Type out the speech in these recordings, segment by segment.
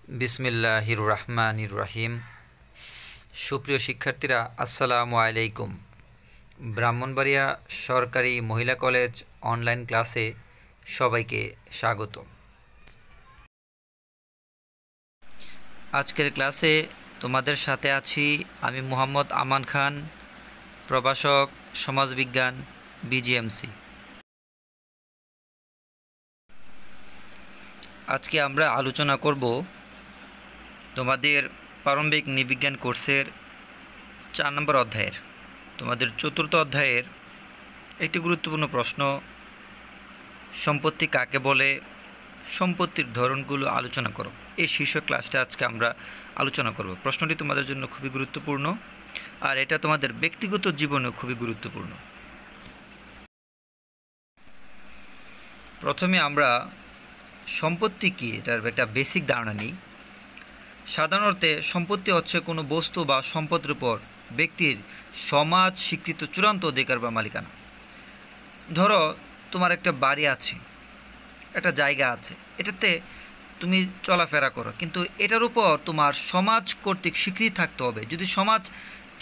বিসমিল্লাহির রহমানির রহিম। সুপ্রিয় শিক্ষার্থীরা, আসসালামু আলাইকুম। ব্রাহ্মণবাড়িয়া সরকারি মহিলা কলেজ অনলাইন ক্লাসে সবাইকে স্বাগত। আজকের ক্লাসে তোমাদের সাথে আছি আমি মোহাম্মদ আমান খান, প্রভাষক সমাজবিজ্ঞান, বিজিএমসি। আজকে আমরা আলোচনা করব তোমাদের প্রারম্ভিক নৃবিজ্ঞান কোর্সের 4 নম্বর অধ্যায়ের, তোমাদের 4র্থ অধ্যায়ের একটি গুরুত্বপূর্ণ প্রশ্ন, সম্পত্তি কাকে বলে, সম্পত্তির ধরনগুলো আলোচনা করো। এই শীর্ষক ক্লাসটা আজকে আমরা আলোচনা করব। প্রশ্নটি তোমাদের জন্য খুবই গুরুত্বপূর্ণ, আর এটা তোমাদের ব্যক্তিগত জীবনেও খুবই গুরুত্বপূর্ণ। প্রথমে আমরা সম্পত্তি কী এটার একটা বেসিক ধারণা নিই। সাধারণ অর্থে সম্পত্তি হচ্ছে কোনো বস্তু বা সম্পদের উপর ব্যক্তির সমাজ স্বীকৃত চূড়ান্ত অধিকার বা মালিকানা। ধরো তোমার একটা বাড়ি আছে, একটা জায়গা আছে, এটাতে তুমি চলাফেরা করো, কিন্তু এটার উপর তোমার সমাজ কর্তৃক স্বীকৃতি থাকতে হবে। যদি সমাজ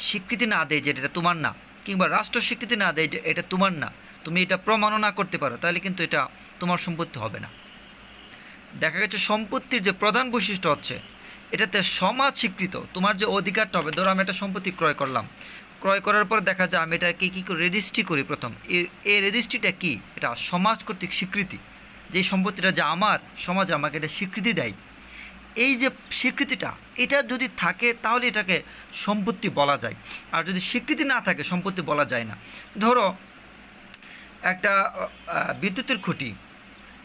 স্বীকৃতি না দেয় যে এটা তোমার না, কিংবা রাষ্ট্র স্বীকৃতি না দেয় যে এটা তোমার না, তুমি এটা প্রমাণও না করতে পারো, তাহলে কিন্তু এটা তোমার সম্পত্তি হবে না। দেখা গেছে সম্পত্তির যে প্রধান বৈশিষ্ট্য হচ্ছে এটাতে সমাজ স্বীকৃত তোমার যে অধিকারটা হবে। ধরো আমি একটা সম্পত্তি ক্রয় করলাম, ক্রয় করার পর দেখা যায় আমি এটাকে কী করে রেজিস্ট্রি করি। প্রথম এই রেজিস্ট্রিটা কি? এটা সমাজ কর্তৃক স্বীকৃতি, যে সম্পত্তিটা যে আমার, সমাজ আমাকে এটা স্বীকৃতি দেয়। এই যে স্বীকৃতিটা, এটা যদি থাকে তাহলে এটাকে সম্পত্তি বলা যায়, আর যদি স্বীকৃতি না থাকে সম্পত্তি বলা যায় না। ধরো একটা বিদ্যুতের খুঁটি,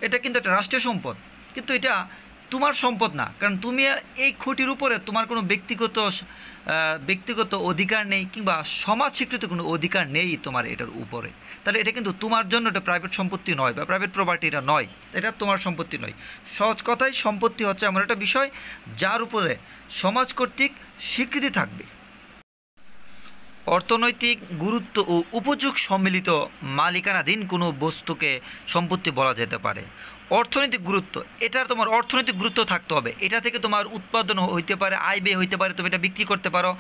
এটা কিন্তু একটা রাষ্ট্রীয় সম্পদ, কিন্তু এটা তোমার সম্পদ না, কারণ তুমি এই খুঁটির উপরে তোমার কোনো ব্যক্তিগত অধিকার নেই, কিংবা সমাজ স্বীকৃত কোনো অধিকার নেই তোমার এটার উপরে। তাহলে এটা কিন্তু তোমার জন্য এটা প্রাইভেট সম্পত্তি নয়, বা প্রাইভেট প্রপার্টি এটা নয়, এটা তোমার সম্পত্তি নয়। সহজ কথায় সম্পত্তি হচ্ছে এমন একটা বিষয় যার উপরে সমাজ কর্তৃক স্বীকৃতি থাকবে। অর্থনৈতিক গুরুত্ব ও উপযোগ সম্মিলিত মালিকানাধীন কোনো বস্তুকে সম্পত্তি বলা যেতে পারে। অর্থনৈতিক গুরুত্ব, এটার তোমার অর্থনৈতিক গুরুত্ব থাকতে হবে, এটা থেকে তোমার উৎপাদন হইতে পারে, আয় ব্যয় হইতে পারে, তুমি এটা বিক্রি করতে পারো,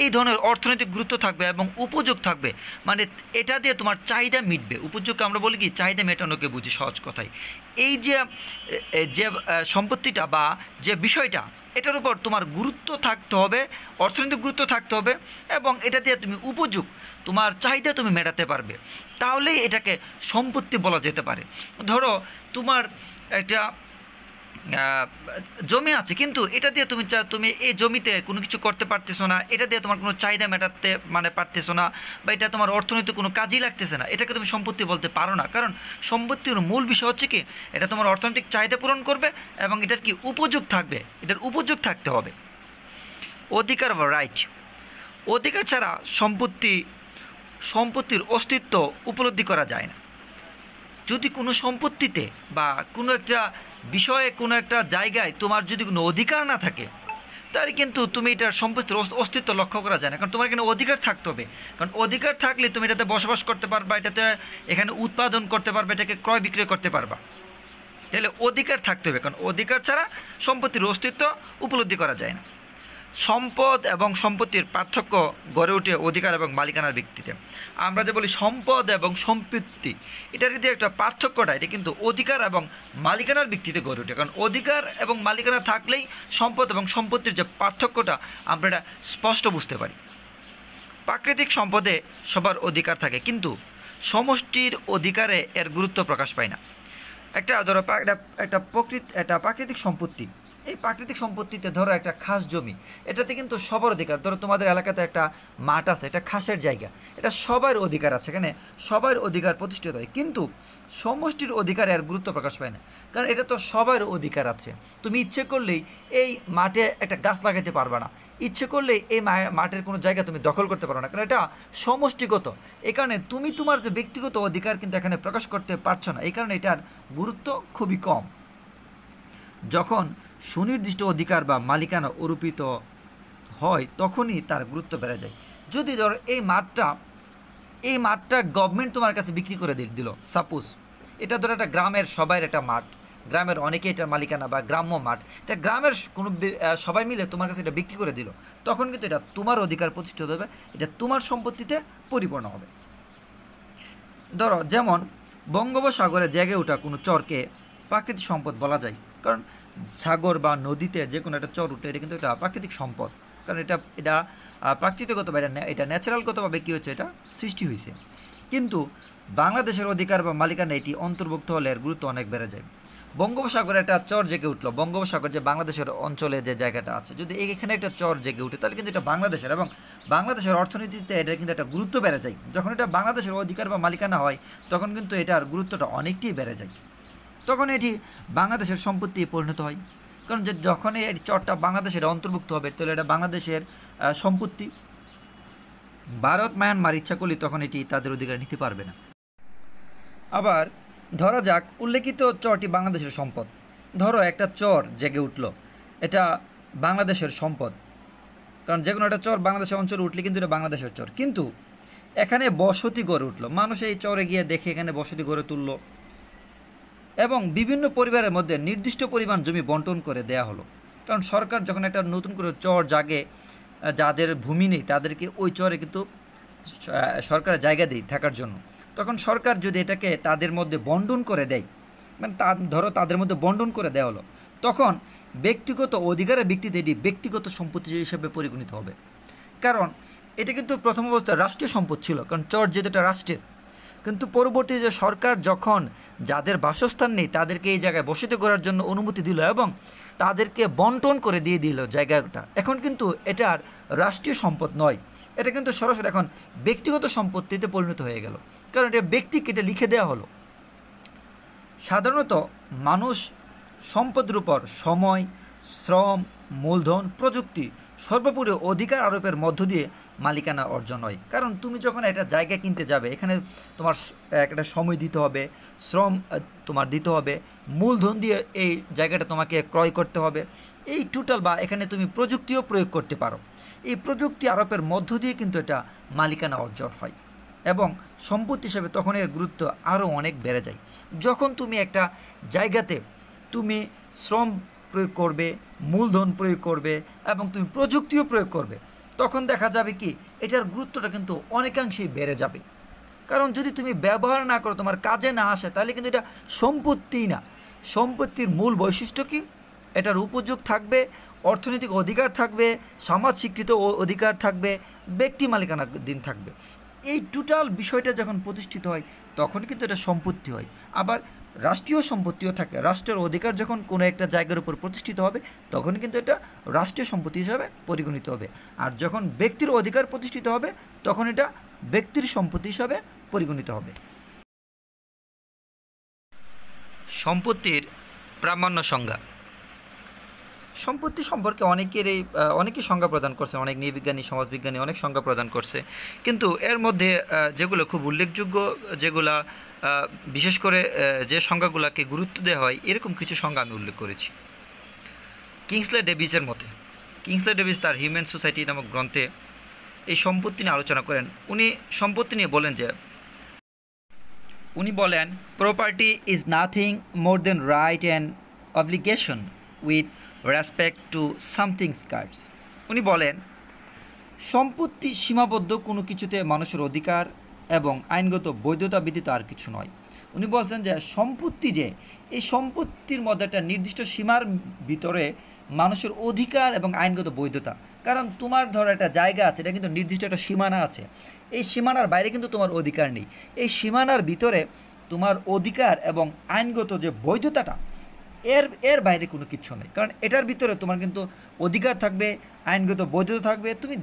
এই ধরনের অর্থনৈতিক গুরুত্ব থাকবে। এবং উপযোগ থাকবে, মানে এটা দিয়ে তোমার চাহিদা মিটবে। উপযোগকে আমরা বলি কি, চাহিদা মেটানোকে বুঝি সহজ কথায়। এই যে সম্পত্তিটা বা যে বিষয়টা, এটার উপর তোমার গুরুত্ব থাকতে হবে, অর্থনৈতিক গুরুত্ব থাকতে হবে, এবং এটা দিয়ে তুমি উপযোগ, তোমার চাহিদা তুমি মেটাতে পারবে, তাহলেই এটাকে সম্পত্তি বলা যেতে পারে। ধরো তোমার একটা জমি আছে, কিন্তু এটা দিয়ে তুমি এই জমিতে কোনো কিছু করতে পারতেছো না, এটা দিয়ে তোমার কোনো চাহিদা মেটাতে পারতেছো না, বা এটা তোমার অর্থনৈতিক কোনো কাজই লাগতেছে না, এটাকে তুমি সম্পত্তি বলতে পারো না। কারণ সম্পত্তির মূল বিষয় হচ্ছে কি, এটা তোমার অর্থনৈতিক চাহিদা পূরণ করবে, এবং এটার কি উপযোগ থাকবে, এটার উপযোগ থাকতে হবে। অধিকার বা রাইট, অধিকার ছাড়া সম্পত্তির অস্তিত্ব উপলব্ধি করা যায় না। যদি কোনো সম্পত্তিতে বা কোনো একটা বিষয়ে, কোনো একটা জায়গায় তোমার যদি কোনো অধিকার না থাকে, তাহলে কিন্তু তুমি এটার সম্পত্তির অস্তিত্ব লক্ষ্য করা যায় না। কারণ তোমার এখানে অধিকার থাকতে হবে, কারণ অধিকার থাকলে তুমি এটাতে বসবাস করতে পারবা, এটাতে এখানে উৎপাদন করতে পারবে, এটাকে ক্রয় বিক্রয় করতে পারবা। তাহলে অধিকার থাকতে হবে, কারণ অধিকার ছাড়া সম্পত্তির অস্তিত্ব উপলব্ধি করা যায় না। সম্পদ এবং সম্পত্তির পার্থক্য গড়ে ওঠে অধিকার এবং মালিকানার ভিত্তিতে। আমরা যে বলি সম্পদ এবং সম্পত্তি, এটার যে একটা পার্থক্যটা, এটা কিন্তু অধিকার এবং মালিকানার ভিত্তিতে গড়ে ওঠে। কারণ অধিকার এবং মালিকানা থাকলেই সম্পদ এবং সম্পত্তির যে পার্থক্যটা আমরা এটা স্পষ্ট বুঝতে পারি। প্রাকৃতিক সম্পদে সবার অধিকার থাকে, কিন্তু সমষ্টির অধিকারে এর গুরুত্ব প্রকাশ পায় না। ধরো একটা প্রাকৃতিক সম্পত্তি, এই প্রাকৃতিক সম্পত্তিতে ধরো একটা খাস জমি, এটাতে কিন্তু সবার অধিকার। ধরো তোমাদের এলাকাতে একটা মাঠ আছে, এটা খাসের জায়গা, এটা সবার অধিকার আছে, এখানে সবার অধিকার প্রতিষ্ঠিত হয়, কিন্তু সমষ্টির অধিকারে আর গুরুত্ব প্রকাশ পায় না। কারণ এটা তো সবার অধিকার আছে, তুমি ইচ্ছে করলেই এই মাঠে একটা গাছ লাগাতে পারবে না, ইচ্ছে করলেই এই মাঠের কোনো জায়গা তুমি দখল করতে পারো না, কারণ এটা সমষ্টিগত। এই কারণে তুমি তোমার যে ব্যক্তিগত অধিকার কিন্তু এখানে প্রকাশ করতে পারছো না, এই কারণে এটার গুরুত্ব খুবই কম। যখন সুনির্দিষ্ট অধিকার বা মালিকানা অরূপিত হয়, তখনই তার গুরুত্ব বেড়ে যায়। যদি ধরো এই মাঠটা গভর্নমেন্ট তোমার কাছে বিক্রি করে দিল, সাপোজ এটা ধরো একটা গ্রামের সবাই একটা মাঠ, গ্রামের অনেকে এটার মালিকানা বা গ্রাম্য মাঠ, এটা গ্রামের কোনো সবাই মিলে তোমার কাছে এটা বিক্রি করে দিল, তখন কিন্তু এটা তোমার অধিকার প্রতিষ্ঠিত হবে, এটা তোমার সম্পত্তিতে পরিপূর্ণ হবে। ধরো যেমন বঙ্গোপসাগরে জেগে ওঠা কোনো চরকে প্রাকৃতিক সম্পদ বলা যায়, কারণ সাগর বা নদীতে যে কোনো একটা চর উঠে এটা কিন্তু একটা প্রাকৃতিক সম্পদ, কারণ এটা প্রাকৃতিকগত বা এটা ন্যাচারালগতভাবে কী হচ্ছে, এটা সৃষ্টি হয়েছে। কিন্তু বাংলাদেশের অধিকার বা মালিকানা এটি অন্তর্ভুক্ত হলে এর গুরুত্ব অনেক বেড়ে যায়। বঙ্গোপসাগরে একটা চর জেগে উঠলো, বঙ্গোপসাগর যে বাংলাদেশের অঞ্চলে যে জায়গাটা আছে, যদি এখানে একটা চর জেগে উঠে তাহলে কিন্তু এটা বাংলাদেশের, এবং বাংলাদেশের অর্থনীতিতে এটা কিন্তু একটা গুরুত্ব বেড়ে যায়। যখন এটা বাংলাদেশের অধিকার বা মালিকানা হয় তখন কিন্তু এটার গুরুত্বটা অনেকটাই বেড়ে যায়, তখন এটি বাংলাদেশের সম্পত্তি পরিণত হয়। কারণ যখন এই চরটা বাংলাদেশের অন্তর্ভুক্ত হবে তাহলে এটা বাংলাদেশের সম্পত্তি। ভারত মায়ানমার ইচ্ছা করলে তখন এটি তাদের অধিকার নিতে পারবে না। আবার ধরা যাক উল্লেখিত চরটি বাংলাদেশের সম্পদ, ধরো একটা চর জেগে উঠলো, এটা বাংলাদেশের সম্পদ, কারণ যে কোনো একটা চর বাংলাদেশের অঞ্চলে উঠলে কিন্তু এটা বাংলাদেশের চর, কিন্তু এখানে বসতি গড়ে উঠলো, মানুষ এই চরে গিয়ে দেখে এখানে বসতি গড়ে তুললো, এবং বিভিন্ন পরিবারের মধ্যে নির্দিষ্ট পরিমাণ জমি বন্টন করে দেয়া হলো। কারণ সরকার যখন একটা নতুন করে চর জাগে, যাদের ভূমি নেই তাদেরকে ওই চরে কিন্তু সরকার জায়গা দেয় থাকার জন্য, তখন সরকার যদি এটাকে তাদের মধ্যে বন্টন করে দেয়, মানে ধরো তাদের মধ্যে বন্টন করে দেওয়া হলো, তখন ব্যক্তিগত অধিকারের ভিত্তিতে এটি ব্যক্তিগত সম্পত্তি হিসেবে পরিগণিত হবে। কারণ এটা কিন্তু প্রথম অবস্থায় রাষ্ট্রীয় সম্পদ ছিল, কারণ চর যেহেতু এটা রাষ্ট্রের, কিন্তু পরবর্তীতে সরকার যখন যাদের বাসস্থান নেই তাদেরকে এই জায়গায় বসতি করার জন্য অনুমতি দিল এবং তাদেরকে বন্টন করে দিয়ে দিল জায়গাটা, এখন কিন্তু এটা আর রাষ্ট্রীয় সম্পদ নয়, এটা কিন্তু সরাসরি এখন ব্যক্তিগত সম্পত্তিতে পরিণত হয়ে গেল, কারণ এটা ব্যক্তিকে এটা লিখে দেওয়া হলো। সাধারণত মানুষ সম্পদের উপর সময়, শ্রম, মূলধন, প্রযুক্তি, সর্বোপরি অধিকার আরোপের মধ্য দিয়ে মালিকানা অর্জন হয়। কারণ তুমি যখন একটা জায়গা কিনতে যাবে এখানে তোমার একটা সময় দিতে হবে, শ্রম তোমার দিতে হবে, মূলধন দিয়ে এই জায়গাটা তোমাকে ক্রয় করতে হবে, এই টোটাল বা এখানে তুমি প্রযুক্তিও প্রয়োগ করতে পারো, এই প্রযুক্তি আরোপের মধ্য দিয়ে কিন্তু এটা মালিকানা অর্জন হয় এবং সম্পত্তি হিসেবে তখন এর গুরুত্ব আরও অনেক বেড়ে যায়। যখন তুমি একটা জায়গাতে তুমি শ্রম প্রয়োগ করবে, মূলধন প্রয়োগ করবে এবং তুমি প্রযুক্তিও প্রয়োগ করবে, তখন দেখা যাবে কি এটার গুরুত্বটা কিন্তু অনেকাংশেই বেড়ে যাবে। কারণ যদি তুমি ব্যবহার না করো, তোমার কাজে না আসে, তাহলে কিন্তু এটা সম্পত্তিই না। সম্পত্তির মূল বৈশিষ্ট্য কি? এটার উপযোগ থাকবে, অর্থনৈতিক অধিকার থাকবে, সমাজ স্বীকৃত অধিকার থাকবে, ব্যক্তি মালিকানার দিন থাকবে। এই টোটাল বিষয়টা যখন প্রতিষ্ঠিত হয় তখন কিন্তু এটা সম্পত্তি হয়। আবার রাষ্ট্রীয় সম্পত্তিও থাকে, রাষ্ট্রের অধিকার যখন কোনো একটা জায়গার উপর প্রতিষ্ঠিত হবে তখন কিন্তু এটা রাষ্ট্রীয় সম্পত্তি হিসাবে পরিগণিত হবে, আর যখন ব্যক্তির অধিকার প্রতিষ্ঠিত হবে তখন এটা ব্যক্তির সম্পত্তি হিসাবে পরিগণিত হবে। সম্পত্তির প্রামাণ্য সংজ্ঞা। সম্পত্তি সম্পর্কে অনেকেই সংজ্ঞা প্রদান করছে, অনেক নৃবিজ্ঞানী, সমাজবিজ্ঞানী অনেক সংজ্ঞা প্রদান করছে, কিন্তু এর মধ্যে যেগুলো খুব উল্লেখযোগ্য, যেগুলা বিশেষ করে যে সংজ্ঞাগুলোকে গুরুত্ব দেওয়া হয়, এরকম কিছু সংজ্ঞা আমি উল্লেখ করেছি। কিংসলে ডেভিসের মতে, কিংসলে ডেভিস তার হিউম্যান সোসাইটি নামক গ্রন্থে এই সম্পত্তি নিয়ে আলোচনা করেন। উনি সম্পত্তি নিয়ে বলেন property is nothing more than right and obligation with respect to something skirts. উনি বলেন সম্পত্তি সীমাবদ্ধ কোনো কিছুতে মানুষের অধিকার এবং আইনগত বৈধতা ব্যতীত আর কিছু নয়। উনি বলছেন যে সম্পত্তি, যে এই সম্পত্তির মধ্যে একটা নির্দিষ্ট সীমার ভিতরে মানুষের অধিকার এবং আইনগত বৈধতা। কারণ তোমার ধরো একটা জায়গা আছে, এটা কিন্তু নির্দিষ্ট একটা সীমানা আছে, এই সীমানার বাইরে কিন্তু তোমার অধিকার নেই, এই সীমানার ভিতরে তোমার অধিকার এবং আইনগত যে বৈধতাটা এর বাইরে কোনো কিছু নেই। কারণ এটার ভিতরে তোমার কিন্তু অধিকার থাকবে, আইনগত বৈধতা থাকবে, তুমি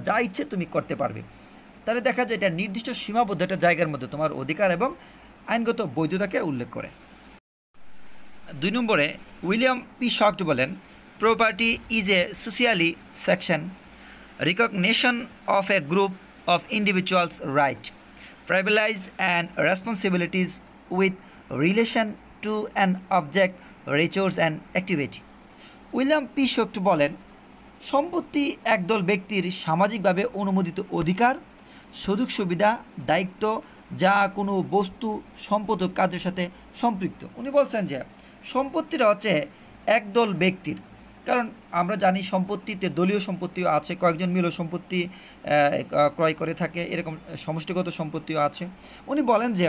যা ইচ্ছে তুমি করতে পারবে। তাহলে দেখা যায় এটা নির্দিষ্ট সীমাবদ্ধ একটা জায়গার মধ্যে তোমার অধিকার এবং আইনগত বৈধতাকে উল্লেখ করে। 2 নম্বরে উইলিয়াম পি শক্ট বলেন property is a socially section recognition of A group of individuals right privilege and responsibilities with relation to an object, resource and activity. William P shocked বলেন সম্পত্তি একদল ব্যক্তির সামাজিকভাবে অনুমোদিত অধিকার, সুযোগ সুবিধা, দায়িত্ব যা কোনো বস্তু, সম্পদ ও কাজের সাথে সম্পৃক্ত। উনি বলছেন যে সম্পত্তিটা হচ্ছে একদল ব্যক্তির, কারণ আমরা জানি সম্পত্তিতে দলীয় সম্পত্তিও আছে, কয়েকজন মিলেও সম্পত্তি ক্রয় করে থাকে, এরকম সমষ্টিগত সম্পত্তিও আছে। উনি বলেন যে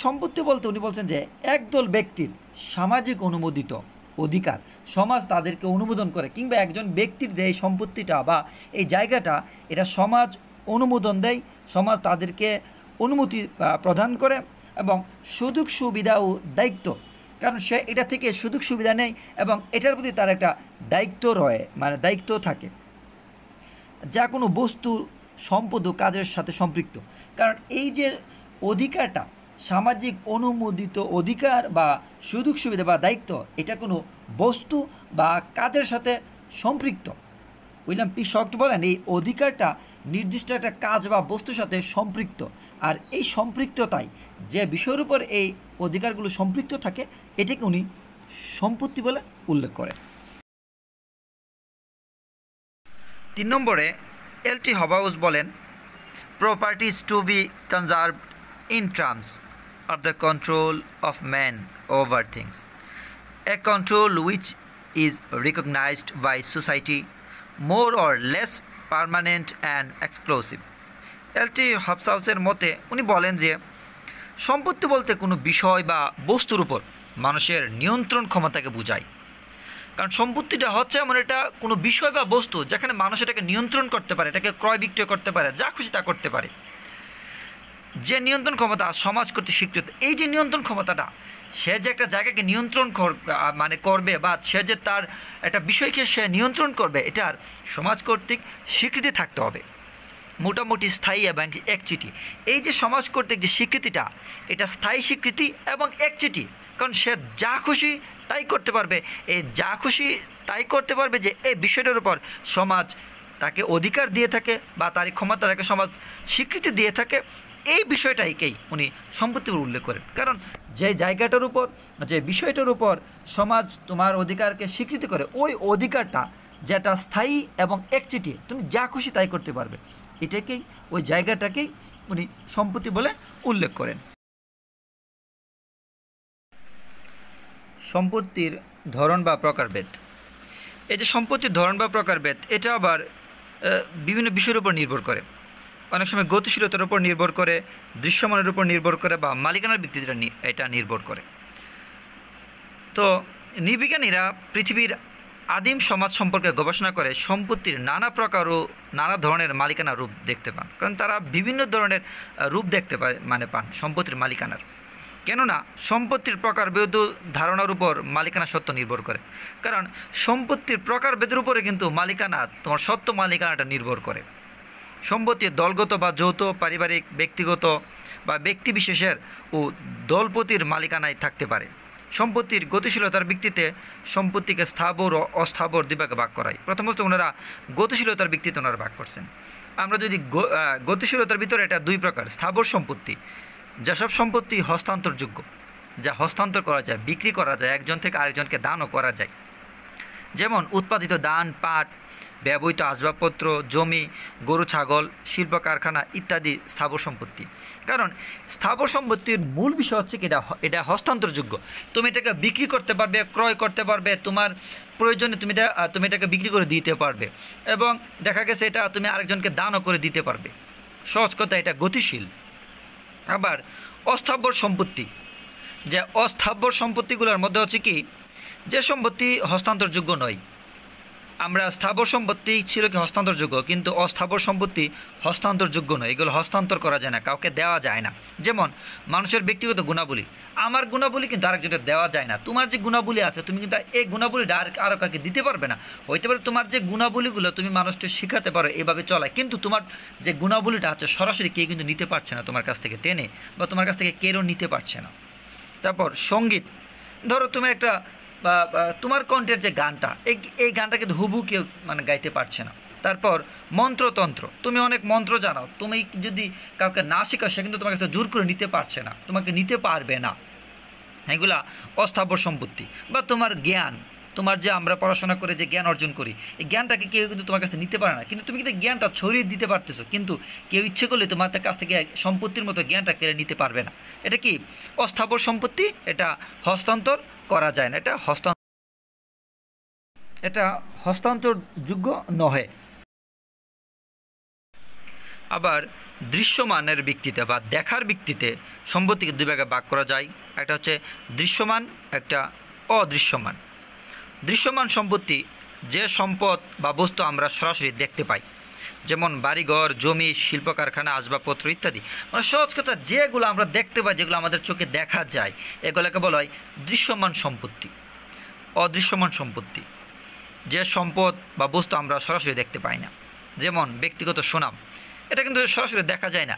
সম্পত্তি বলতে উনি বলছেন যে একদল ব্যক্তির সামাজিক অনুমোদিত অধিকার, সমাজ তাদেরকে অনুমোদন করে, কিংবা একজন ব্যক্তির যে এই সম্পত্তিটা বা এই জায়গাটা এটা সমাজ অনুমোদন দেয়, সমাজ তাদেরকে অনুমতি প্রদান করে এবং সুযোগ সুবিধা ও দায়িত্ব, কারণ সে এটা থেকে সুযোগ সুবিধা নেয় এবং এটার প্রতি তার একটা দায়িত্ব রয়ে, মানে দায়িত্ব থাকে, যা কোনো বস্তু সম্পদ ও কাজের সাথে সম্পৃক্ত। কারণ এই যে অধিকারটা, সামাজিক অনুমোদিত অধিকার বা সুযোগ সুবিধা বা দায়িত্ব, এটা কোনো বস্তু বা কাজের সাথে সম্পৃক্ত। উইলিয়াম পি শক্ট বলেন এই অধিকারটা নির্দিষ্ট একটা কাজ বা বস্তুর সাথে সম্পৃক্ত, আর এই সম্পৃক্ততায় যে বিষয়ের উপর এই অধিকারগুলো সম্পৃক্ত থাকে এটাকে উনি সম্পত্তি বলে উল্লেখ করেন। 3 নম্বরে এল.টি. হবাউস বলেন, properties to be conserved in terms of the control of man over things, a control which is recognized by society more or less permanent and exclusive. L T. হবসাউসের মতে উনি বলেন যে সম্পত্তি বলতে কোনো বিষয় বা বস্তুর উপর মানুষের নিয়ন্ত্রণ ক্ষমতাকে বোঝায়। কারণ সম্পত্তিটা হচ্ছে এমন এটা কোনো বিষয় বা বস্তু যেখানে মানুষ এটাকে নিয়ন্ত্রণ করতে পারে, এটাকে ক্রয় বিক্রয় করতে পারে, যা খুশি তা করতে পারে। যে নিয়ন্ত্রণ ক্ষমতা সমাজ কর্তৃক স্বীকৃত, এই যে নিয়ন্ত্রণ ক্ষমতাটা, সে যে একটা জায়গাকে নিয়ন্ত্রণ করবে বা সে যে তার একটা বিষয়কে সে নিয়ন্ত্রণ করবে, এটার সমাজ কর্তৃক স্বীকৃতি থাকতে হবে, মোটামুটি স্থায়ী এবং একচিটি। এই যে সমাজ কর্তৃক যে স্বীকৃতিটা, এটা স্থায়ী স্বীকৃতি এবং একচিটি, কারণ সে যা খুশি তাই করতে পারবে, এই যা খুশি তাই করতে পারবে যে এই বিষয়টার উপর সমাজ তাকে অধিকার দিয়ে থাকে বা তার ক্ষমতাটাকে সমাজ স্বীকৃতি দিয়ে থাকে, এই বিষয়টাকেই উনি সম্পত্তি বলে উল্লেখ করেন। কারণ যে জায়গাটার উপর, যে বিষয়টার উপর সমাজ তোমার অধিকারকে স্বীকৃতি করে, ওই অধিকারটা যেটা স্থায়ী এবং একচিটি, তুমি যা খুশি তাই করতে পারবে, এটাকেই, ওই জায়গাটাকেই উনি সম্পত্তি বলে উল্লেখ করেন। সম্পত্তির ধরন বা প্রকারভেদ। এই যে সম্পত্তির ধরন বা প্রকারভেদ, এটা আবার বিভিন্ন বিষয়ের উপর নির্ভর করে। অনেক সময় গতিশীলতার উপর নির্ভর করে, দৃশ্যমানের উপর নির্ভর করে, বা মালিকানার ভিত্তিতে এটা নির্ভর করে। তো নৃবিজ্ঞানীরা পৃথিবীর আদিম সমাজ সম্পর্কে গবেষণা করে সম্পত্তির নানা প্রকার ও নানা ধরনের মালিকানা রূপ দেখতে পান। কারণ তারা বিভিন্ন ধরনের রূপ দেখতে পান সম্পত্তির মালিকানার। কেননা সম্পত্তির প্রকারভেদ ধারণার উপর মালিকানা সত্ত্ব নির্ভর করে। কারণ সম্পত্তির প্রকারভেদের উপরে কিন্তু মালিকানা, তোমার সত্ত্ব মালিকানাটা নির্ভর করে। সম্পত্তি দলগত বা যৌথ, পারিবারিক, ব্যক্তিগত বা ব্যক্তিবিশেষের ও দলপতির মালিকানায় থাকতে পারে। সম্পত্তির গতিশীলতার ভিত্তিতে সম্পত্তিকে স্থাবর ও অস্থাবর দুভাগে ভাগ করায়। প্রথমত ওনারা গতিশীলতার ভিত্তিতে ওনারা ভাগ করছেন। আমরা যদি গতিশীলতার ভিতরে এটা 2 প্রকার। স্থাবর সম্পত্তি, যেসব সম্পত্তি হস্তান্তরযোগ্য, যা হস্তান্তর করা যায়, বিক্রি করা যায়, একজন থেকে আরেকজনকে দানও করা যায়, যেমন উৎপাদিত ধান, পাট, ব্যবহৃত আসবাবপত্র, জমি, গরু ছাগল, শিল্প কারখানা ইত্যাদি স্থাবর সম্পত্তি। কারণ স্থাবর সম্পত্তির মূল বিষয় হচ্ছে কি, এটা হস্তান্তরযোগ্য। তুমি এটাকে বিক্রি করতে পারবে, ক্রয় করতে পারবে, তোমার প্রয়োজনে তুমি এটাকে বিক্রি করে দিতে পারবে, এবং দেখা গেছে এটা তুমি আরেকজনকে দানও করে দিতে পারবে। সহজ কথা, এটা গতিশীল। আবার অস্থাবর সম্পত্তি, যে অস্থাবর সম্পত্তিগুলোর মধ্যে হচ্ছে কি, যে সম্পত্তি হস্তান্তরযোগ্য নয়। আমরা স্থাবর সম্পত্তি ছিল কি হস্তান্তরযোগ্য, কিন্তু অস্থাবর সম্পত্তি হস্তান্তরযোগ্য নয়, এগুলো হস্তান্তর করা যায় না, কাউকে দেওয়া যায় না। যেমন মানুষের ব্যক্তিগত গুণাবলী, আমার গুণাবলী কিন্তু আরেকজনকে দেওয়া যায় না। তোমার যে গুণাবলী আছে, তুমি কিন্তু এই গুণাবলীটা আরও কাউকে দিতে পারবে না। হইতে পারে তোমার যে গুণাবলীগুলো তুমি মানুষকে শেখাতে পারো এভাবে চলায়, কিন্তু তোমার যে গুণাবলীটা আছে সরাসরি কেউ কিন্তু নিতে পারছে না তোমার কাছ থেকে টেনে, বা তোমার কাছ থেকে কেউ নিতে পারছে না। তারপর সঙ্গীত, ধরো তুমি একটা তোমার কণ্ঠের যে গানটা, এই গানটা কিন্তু হুবহু কেউ গাইতে পারছে না। তারপর মন্ত্রতন্ত্র, তুমি অনেক মন্ত্র জানো, তুমি যদি কাউকে না শেখাও সে কিন্তু তোমার কাছে জোর করে নিতে পারছে না, তোমাকে নিতে পারবে না। এগুলা অস্থাবর সম্পত্তি। বা তোমার জ্ঞান, তোমার যে আমরা পড়াশোনা করে যে জ্ঞান অর্জন করি, এই জ্ঞানটাকে কেউ কিন্তু তোমার কাছে নিতে পারে না, কিন্তু তুমি কিন্তু জ্ঞানটা ছড়িয়ে দিতে পারতেছো, কিন্তু কেউ ইচ্ছে করলে তোমার কাছ থেকে সম্পত্তির মতো জ্ঞানটা কেড়ে নিতে পারবে না। এটা কি অস্থাবর সম্পত্তি, এটা হস্তান্তর করা যায় না, এটা হস্তান্তরযোগ্য নহে। আবার দৃশ্যমানের ভিত্তিতে বা দেখার ভিত্তিতে সম্পত্তিকে দুই ভাগে ভাগ করা যায়। একটা হচ্ছে দৃশ্যমান, একটা অদৃশ্যমান। দৃশ্যমান সম্পত্তি যে সম্পদ বা বস্তু আমরা সরাসরি দেখতে পাই, যেমন বাড়িঘর, জমি, শিল্প কারখানা, আসবাবপত্র ইত্যাদি। মানে সহজ কথা, যেগুলো আমরা দেখতে পাই, যেগুলো আমাদের চোখে দেখা যায়, এগুলোকে বলা হয় দৃশ্যমান সম্পত্তি। অদৃশ্যমান সম্পত্তি যে সম্পদ বা বস্তু আমরা সরাসরি দেখতে পাই না, যেমন ব্যক্তিগত সুনাম, এটা কিন্তু সরাসরি দেখা যায় না,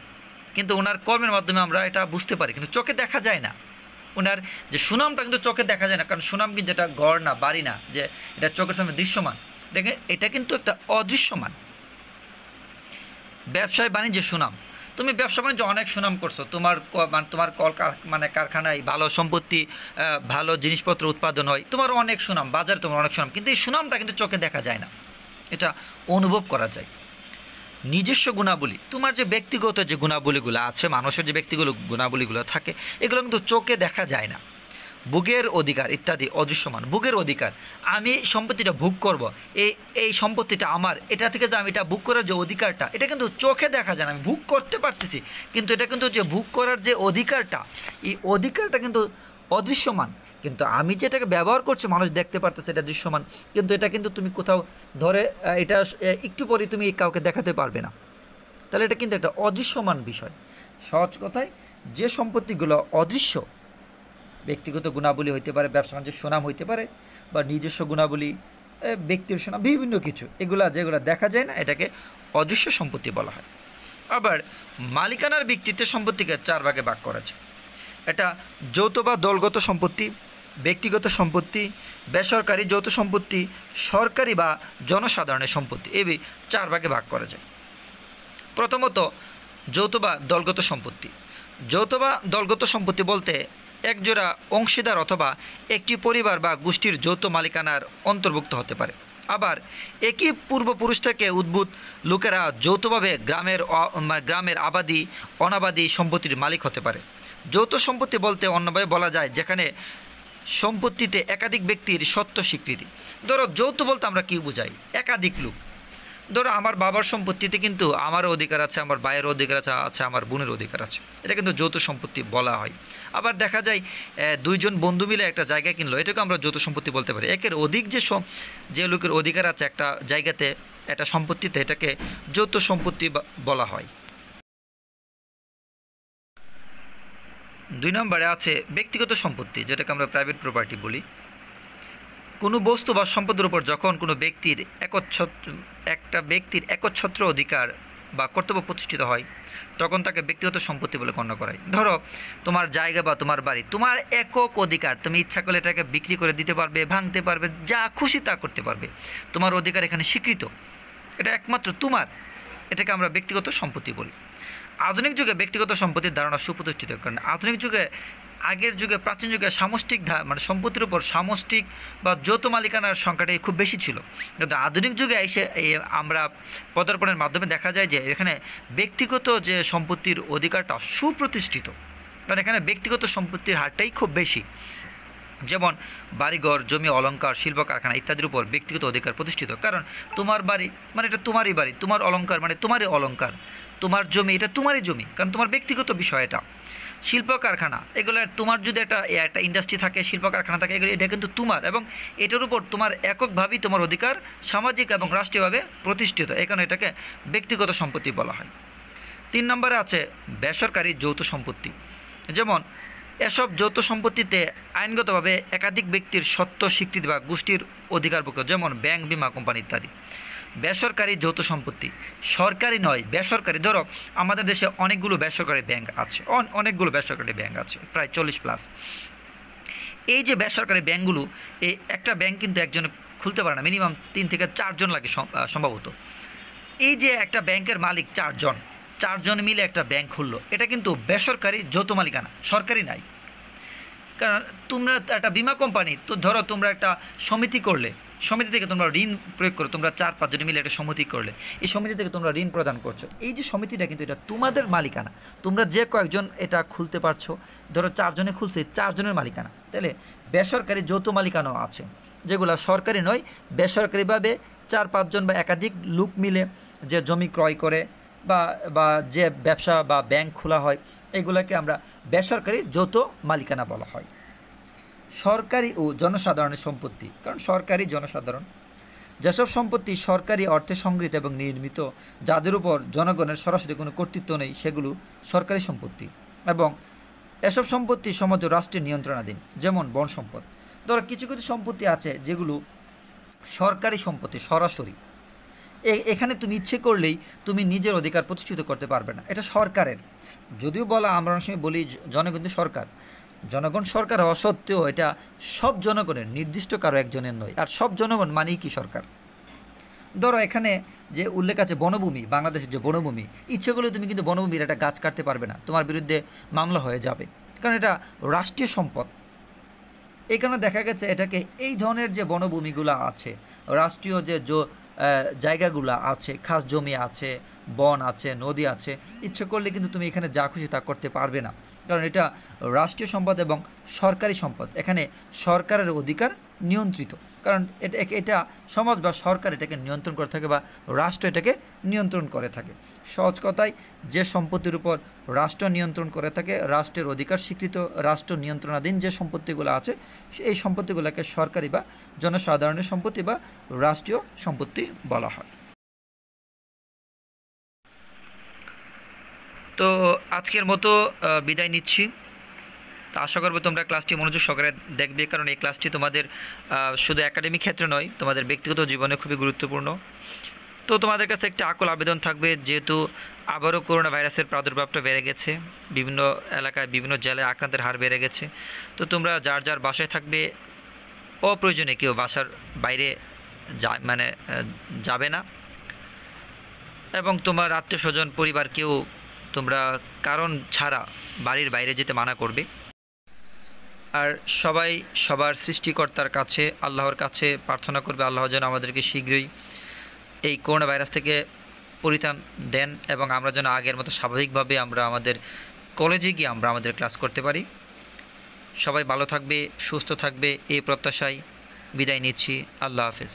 কিন্তু ওনার কর্মের মাধ্যমে আমরা এটা বুঝতে পারি, কিন্তু চোখে দেখা যায় না। ওনার যে সুনামটা কিন্তু চোখে দেখা যায় না, কারণ সুনাম কিন্তু এটা গড় না, বাড়ি না, যে এটা চোখের সামনে দৃশ্যমান, এটা কিন্তু একটা অদৃশ্যমান। ব্যবসায় বাণিজ্যে সুনাম, তুমি ব্যবসা বাণিজ্য অনেক সুনাম করছো, তোমার কারখানায় ভালো সম্পত্তি, ভালো জিনিসপত্র উৎপাদন হয়, তোমার অনেক সুনাম, বাজারে তোমার অনেক সুনাম, কিন্তু এই সুনামটা কিন্তু চোখে দেখা যায় না, এটা অনুভব করা যায়। নিজস্ব গুণাবলী, তোমার যে ব্যক্তিগত যে গুণাবলীগুলো আছে, মানুষের যে ব্যক্তিগত গুণাবলীগুলো থাকে, এগুলো কিন্তু চোখে দেখা যায় না। ভোগের অধিকার ইত্যাদি অদৃশ্যমান। ভোগের অধিকার, আমি সম্পত্তিটা ভোগ করব, এই সম্পত্তিটা আমার, এটা থেকে যে আমি এটা ভোগ করার যে অধিকারটা, এটা কিন্তু চোখে দেখা যায় না, আমি ভোগ করতে পারতেছি, কিন্তু এটা কিন্তু যে ভোগ করার যে অধিকারটা, এই অধিকারটা কিন্তু অদৃশ্যমান। কিন্তু আমি যেটাকে ব্যবহার করছি, মানুষ দেখতে পারতেছে, এটা দৃশ্যমান, কিন্তু এটা কিন্তু তুমি কোথাও ধরে এটা একটু পরে তুমি কাউকে দেখাতে পারবে না, তাহলে এটা কিন্তু একটা অদৃশ্যমান বিষয়। সহজ কথায়, যে সম্পত্তিগুলো অদৃশ্য, ব্যক্তিগত গুণাবলী হইতে পারে, ব্যবসা বাণিজ্যের সুনাম হইতে পারে, বা নিজস্ব গুণাবলী, ব্যক্তির সুনাম, বিভিন্ন কিছু, যেগুলো দেখা যায় না, এটাকে অদৃশ্য সম্পত্তি বলা হয়। আবার মালিকানার ভিত্তিতে সম্পত্তিকে 4 ভাগে ভাগ করা যায়। এটা যৌথ বা দলগত সম্পত্তি, ব্যক্তিগত সম্পত্তি, বেসরকারি যৌথ সম্পত্তি, সরকারি বা জনসাধারণের সম্পত্তি, এই 4 ভাগে ভাগ করা যায়। প্রথমত যৌথ বা দলগত সম্পত্তি। যৌথ বা দলগত সম্পত্তি বলতে একজোড়া অংশীদার অথবা একটি পরিবার বা গোষ্ঠীর যৌথ মালিকানার অন্তর্ভুক্ত হতে পারে। আবার একই পূর্বপুরুষ থেকে উদ্ভূত লোকেরা যৌথভাবে গ্রামের আবাদি অনাবাদি সম্পত্তির মালিক হতে পারে। যৌথ সম্পত্তি বলতে অন্যভাবে বলা যায় যেখানে সম্পত্তিতে একাধিক ব্যক্তির সত্য স্বীকৃতি। ধরো যৌথ বলতে আমরা কি বুঝাই, একাধিক লোক। ধরো আমার বাবার সম্পত্তিতে কিন্তু আমারও অধিকার আছে, আমার ভাইয়ের অধিকার আছে, আমার বোনের অধিকার আছে, এটা কিন্তু যৌথ সম্পত্তি বলা হয়। আবার দেখা যায় 2 জন বন্ধু মিলে একটা জায়গা কিনলো, এটাকে আমরা যৌথ সম্পত্তি বলতে পারি। একের অধিক যে লোকের অধিকার আছে একটা জায়গাতে, একটা সম্পত্তিতে, এটাকে যৌথ সম্পত্তি বলা হয়। 2 নম্বরে আছে ব্যক্তিগত সম্পত্তি, যেটাকে আমরা প্রাইভেট প্রপার্টি বলি। কোনো বস্তু বা সম্পদের উপর যখন কোনো একটা ব্যক্তির একচ্ছত্র অধিকার বা কর্তব্য প্রতিষ্ঠিত হয়, তখন তাকে ব্যক্তিগত সম্পত্তি বলে গণ্য করা হয়। ধরো তোমার জায়গা বা তোমার বাড়ি, তোমার একক অধিকার, তুমি ইচ্ছা করলে এটাকে বিক্রি করে দিতে পারবে, ভাঙতে পারবে, যা খুশি তা করতে পারবে, তোমার অধিকার এখানে স্বীকৃত, এটা একমাত্র তোমার, এটাকে আমরা ব্যক্তিগত সম্পত্তি বলি। আধুনিক যুগে ব্যক্তিগত সম্পত্তির ধারণা সুপ্রতিষ্ঠিত, কারণ আধুনিক যুগে, আগের যুগে, প্রাচীন যুগে সামষ্টিক সম্পত্তির উপর সামষ্টিক বা যৌথ মালিকানার সংখ্যাটাই খুব বেশি ছিল, কিন্তু আধুনিক যুগে এসে আমরা পদার্পণের মাধ্যমে দেখা যায় যে এখানে ব্যক্তিগত যে সম্পত্তির অধিকারটা সুপ্রতিষ্ঠিত, কারণ এখানে ব্যক্তিগত সম্পত্তির হারটাই খুব বেশি। যেমন বাড়িঘর, জমি, অলংকার, শিল্প কারখানা ইত্যাদির উপর ব্যক্তিগত অধিকার প্রতিষ্ঠিত, কারণ তোমার বাড়ি মানে এটা তোমারই বাড়ি, তোমার অলংকার মানে তোমারই অলংকার, তোমার জমি এটা তোমারই জমি, কারণ তোমার ব্যক্তিগত বিষয় এটা। শিল্প কারখানা, এগুলো তোমার যদি একটা ইন্ডাস্ট্রি থাকে, শিল্প কারখানা থাকে, এগুলো এটা কিন্তু তোমার, এবং এটার উপর তোমার এককভাবেই তোমার অধিকার সামাজিক এবং রাষ্ট্রীয়ভাবে প্রতিষ্ঠিত, এই কারণে এটাকে ব্যক্তিগত সম্পত্তি বলা হয়। 3 নম্বরে আছে বেসরকারি যৌথ সম্পত্তি। যেমন এসব যৌথ সম্পত্তিতে আইনগতভাবে একাধিক ব্যক্তির সত্য স্বীকৃতি বা গোষ্ঠীর অধিকারভুক্ত, যেমন ব্যাংক, বিমা কোম্পানি ইত্যাদি। বেসরকারি যৌথ সম্পত্তি, সরকারি নয়, বেসরকারি। ধরো আমাদের দেশে অনেকগুলো বেসরকারি ব্যাংক আছে, প্রায় 40+। এই যে বেসরকারি ব্যাংকগুলো, এই একটা ব্যাংক কিন্তু একজনে খুলতে পারে না, মিনিমাম 3 থেকে 4 জন লাগে সম্ভবত। এই যে একটা ব্যাংকের মালিক 4 জন মিলে একটা ব্যাংক খুললো, এটা কিন্তু বেসরকারি যৌথ মালিকানা, সরকারি নাই। কারণ তোমরা একটা বিমা কোম্পানি, তো ধরো তোমরা একটা সমিতি করলে, সমিতি থেকে তোমরা ঋণ প্রয়োগ করো, তোমরা 4-5 জন মিলে একটা সমিতি করলে, এই সমিতি থেকে তোমরা ঋণ প্রদান করছো। এই যে সমিতিটা কিন্তু এটা তোমাদের মালিকানা, তোমরা যে কয়েকজন এটা খুলতে পারছো, ধরো 4 জনে খুলছে, 4 জনের মালিকানা। তাহলে বেসরকারি যৌথ মালিকানাও আছে, যেগুলো সরকারি নয়, বেসরকারিভাবে 4-5 জন বা একাধিক লোক মিলে যে জমি ক্রয় করে বা বা যে ব্যবসা বা ব্যাংক খোলা হয়, এগুলোকে আমরা বেসরকারি যৌথ মালিকানা বলা হয়। সরকারি ও জনসাধারণের সম্পত্তি, কারণ সরকারি জনসাধারণ যেসব সম্পত্তি সরকারি অর্থে সংগৃহীত এবং নির্মিত, যাদের উপর জনগণের সরাসরি কোনো কর্তৃত্ব নেই, সেগুলো সরকারি সম্পত্তি। এবং এসব সম্পত্তি সমাজ ও রাষ্ট্রের নিয়ন্ত্রণাধীন, যেমন বন সম্পদ। ধরো কিছু কিছু সম্পত্তি আছে যেগুলো সরকারি সম্পত্তি সরাসরি, এখানে তুমি ইচ্ছে করলেই তুমি নিজের অধিকার প্রতিষ্ঠিত করতে পারবে না, এটা সরকারের। যদিও বলা আমরা অনেক সময় বলি জনগণ সরকার, জনগণ সরকার হওয়া সত্ত্বেও এটা সব জনগণের, নির্দিষ্ট কারো একজনের নয়। আর সব জনগণ মানেই কি সরকার। ধরো এখানে যে উল্লেখ আছে বনভূমি, বাংলাদেশের যে বনভূমি, ইচ্ছে করলে তুমি কিন্তু বনভূমির একটা গাছ কাটতে পারবে না, তোমার বিরুদ্ধে মামলা হয়ে যাবে, কারণ এটা রাষ্ট্রীয় সম্পদ। এই কারণে দেখা গেছে এটাকে, এই ধরনের যে বনভূমিগুলো আছে, রাষ্ট্রীয় যে জায়গাগুলো আছে, খাস জমি আছে, বন আছে, নদী আছে, ইচ্ছে করলে কিন্তু তুমি এখানে যা খুশি তা করতে পারবে না, কারণ এটা রাষ্ট্রীয় সম্পদ এবং সরকারি সম্পদ। এখানে সরকারের অধিকার নিয়ন্ত্রিত, কারণ এটা সমাজ বা সরকার এটাকে নিয়ন্ত্রণ করে থাকে বা রাষ্ট্র এটাকে নিয়ন্ত্রণ করে থাকে। সহজ কথায়, যে সম্পত্তির উপর রাষ্ট্র নিয়ন্ত্রণ করে থাকে, রাষ্ট্রের অধিকার স্বীকৃত, রাষ্ট্র নিয়ন্ত্রণাধীন যে সম্পত্তিগুলো আছে, এই সম্পত্তিগুলোকে সরকারি বা জনসাধারণের সম্পত্তি বা রাষ্ট্রীয় সম্পত্তি বলা হয়। তো আজকের মতো বিদায় নিচ্ছি। তা আশা করবো তোমরা ক্লাসটি মনোযোগ সহকারে দেখবে, কারণ এই ক্লাসটি তোমাদের শুধু একাডেমিক ক্ষেত্রে নয়, তোমাদের ব্যক্তিগত জীবনে খুবই গুরুত্বপূর্ণ। তো তোমাদের কাছে একটা আকুল আবেদন থাকবে, যেহেতু আবারও করোনা ভাইরাসের প্রাদুর্ভাবটা বেড়ে গেছে, বিভিন্ন এলাকায় বিভিন্ন জেলায় আক্রান্তের হার বেড়ে গেছে, তো তোমরা যার যার বাসায় থাকবে, অপ্রয়োজনে কেউ বাসার বাইরে যাবে না, এবং তোমার আত্মীয় স্বজন পরিবার কেউ তোমরা কারণ ছাড়া বাড়ির বাইরে যেতে মানা করবে। আর সবাই সবার সৃষ্টিকর্তার কাছে, আল্লাহর কাছে প্রার্থনা করবে আল্লাহ যেন আমাদেরকে শীঘ্রই এই করোনা ভাইরাস থেকে পরিত্রাণ দেন, এবং আমরা যেন আগের মতো স্বাভাবিকভাবে আমরা আমাদের কলেজে গিয়ে আমরা আমাদের ক্লাস করতে পারি। সবাই ভালো থাকবে, সুস্থ থাকবে, এই প্রত্যাশায় বিদায় নিচ্ছি। আল্লাহ হাফেজ।